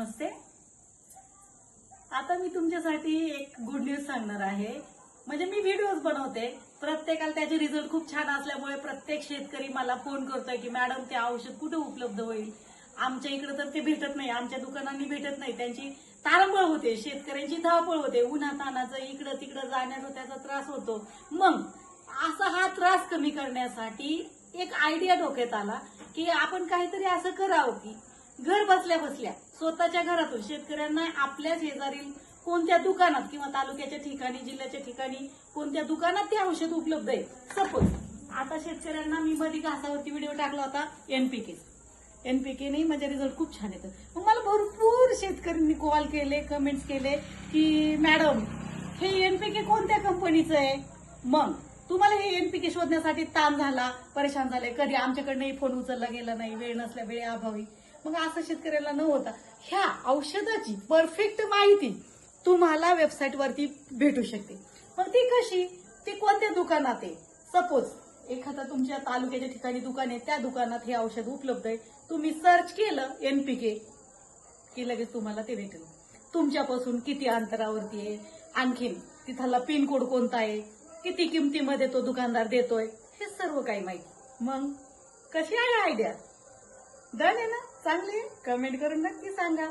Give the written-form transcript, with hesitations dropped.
नमस्ते. आता मी तुमच्यासाठी एक गुड न्यूज सांगणार आहे. म्हणजे मी व्हिडिओज बनवते, प्रत्येकाला त्याचे रिझल्ट खूप छान असल्यामुळे प्रत्येक शेतकरी मला फोन करतोय की मॅडम ते औषध कुठे उपलब्ध होईल. आमच्या इकडे तर ते भेटत नाही, आमच्या दुकानांनी भेटत नाही. त्यांची तारांबळ होते, शेतकऱ्यांची धावपळ होते, उन्हातानाचं इकडं तिकडं जाण्याचा त्याचा त्रास होतो. मग असा हा त्रास कमी करण्यासाठी एक आयडिया डोक्यात आला की आपण काहीतरी असं करावं की घर बसल्या बसल्या स्वतःच्या घरातून शेतकऱ्यांना आपल्या शेजारील कोणत्या दुकानात किंवा तालुक्याच्या ठिकाणी जिल्ह्याच्या ठिकाणी कोणत्या दुकानात ते औषध उपलब्ध आहे. सपोज आता शेतकऱ्यांना मी मध्ये घासावरती व्हिडिओ टाकला होता एनपीके नाही, माझे रिझल्ट खूप छान येतात. मग मला भरपूर शेतकऱ्यांनी कॉल केले, कमेंट्स केले की मॅडम हे एनपीके कोणत्या कंपनीचं आहे. मग तुम्हाला हे एनपीके शोधण्यासाठी ताण झाला, परेशान झाले, कधी आमच्याकडनंही फोन उचलला गेला नाही, वेळ नसल्या वेळेअभावी. मग असं शेतकऱ्याला न होता ह्या औषधाची परफेक्ट माहिती तुम्हाला वेबसाईटवरती भेटू शकते. मग ती कशी, ती कोणत्या दुकानात आहे. सपोज एखादा तुमच्या तालुक्याच्या ठिकाणी दुकान आहे, त्या दुकानात हे औषध उपलब्ध आहे. तुम्ही सर्च केलं एनपीके की लगेच तुम्हाला ते भेटेल. तुमच्यापासून किती अंतरावरती आहे, आणखीन तिथला पिनकोड कोणता आहे, किती किमतीमध्ये तो दुकानदार देतोय, हे सर्व काही माहिती. मग कशी आहे आयडिया? डन आहे ना? चांगली? कमेंट करून नक्की सांगा.